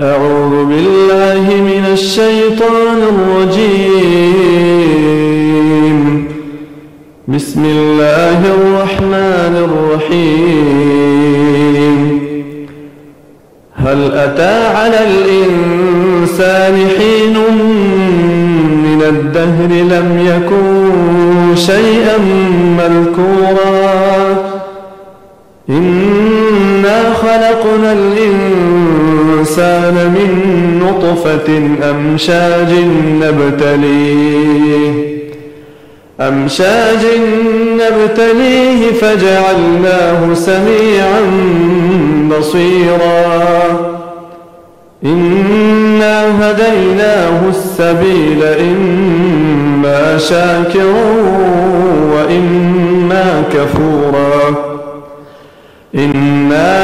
أعوذ بالله من الشيطان الرجيم. بسم الله الرحمن الرحيم. هل أتى على الإنسان حين من الدهر لم يكن شيئا مذكورا إنا خلقنا الإنسان من نطفة أمشاج نبتليه فجعلناه سميعا بصيرا إنا هديناه السبيل إما شاكرا وإما كفورا إنا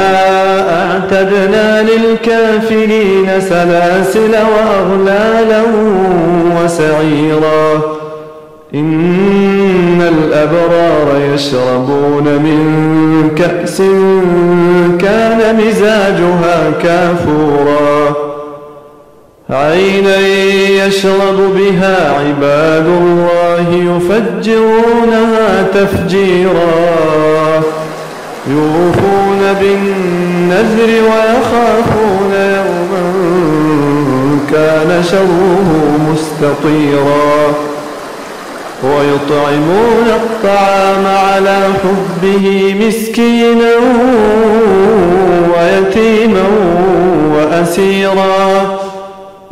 أعتدنا للكافرين سلاسل وأغلالا وسعيرا إن الأبرار يشربون من كأس كان مزاجها كافورا عينا يشرب بها عباد الله يفجرونها تفجيرا يوفون بالنذر ويخافون يوما كان شره مستطيرا ويطعمون الطعام على حبه مسكينا ويتيما وأسيرا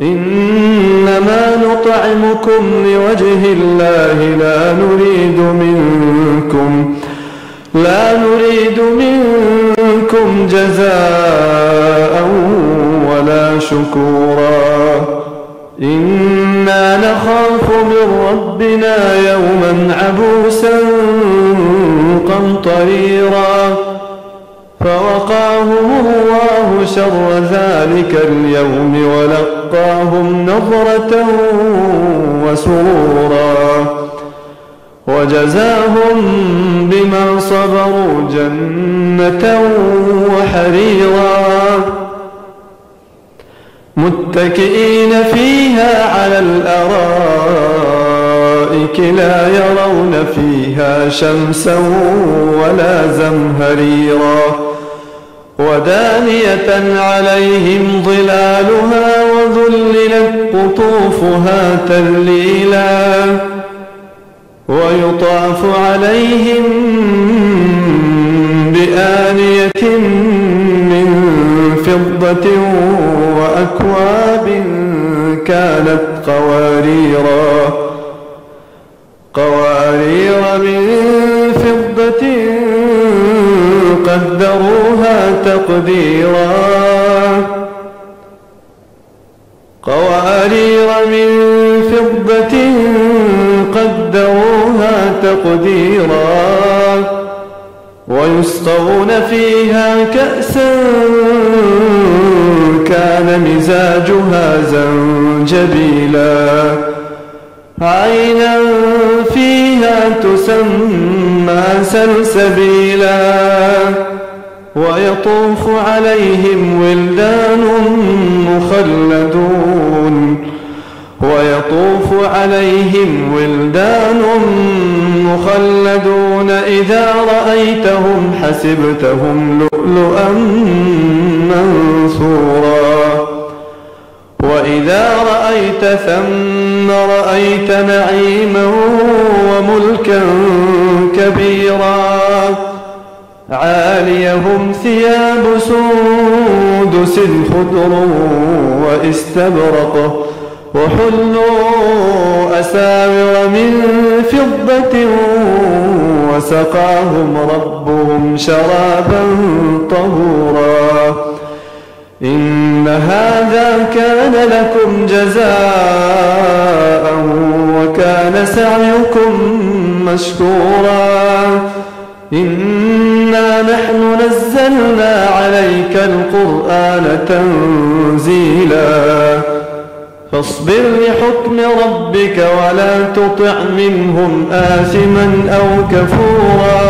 إنما نطعمكم لوجه الله لا نريد منكم جزاء ولا شكورا إنا نخاف من ربنا يوما عبوسا قمطريرا فوقاهم الله شر ذلك اليوم ولقاهم نضرة وسرورا وجزاهم بما صبروا جنة وحريرا متكئين فيها على الأرائك لا يرون فيها شمسا ولا زمهريرا ودانية عليهم ظلالها وذللت قطوفها تذليلا ويطاف عليهم بآنية من فضة وأكواب كانت قوارير من فضة قدروها تقديرا قوارير من فضة قدروها تقديرا ويسقون فيها كأسا كان مزاجها زنجبيلا عينا فيها تسمى سلسبيلا ويطوف عليهم ولدان مخلدون إذا رأيتهم حسبتهم لؤلؤا منثورا وإذا رأيت ثم رأيت نعيما وملكا كبيرا عاليهم ثياب سندس خضر واستبرق وحلوا أساور من فضة وسقاهم ربهم شرابا طهورا إن هذا كان لكم جزاء وكان سعيكم مشكورا إنا نحن نزلنا عليك القرآن تنزيلا فاصبر لحكم ربك ولا تطع منهم آثما أو كفورا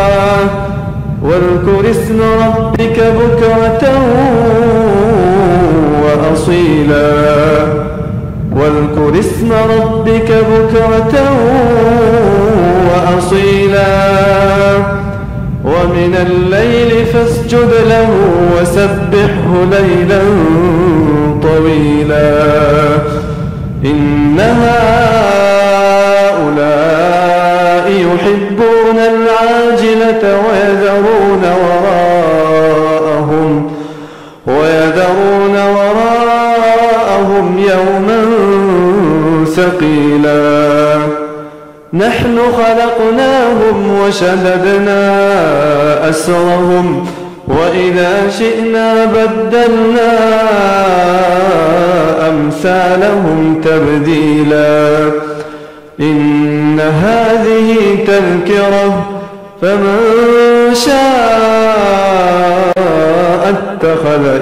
واذكر اسم ربك بكرة وأصيلا. وأصيلا واذكر اسم ربك بكرة وأصيلا ومن الليل فاسجد له وسبحه ليلا طويلا إن هؤلاء يحبون العاجلة ويذرون وراءهم يوما ثقيلا نحن خلقناهم وشددنا أسرهم وإذا شئنا بدلنا أمثالهم تبديلا إن هذه تذكرة فمن شاء اتخذ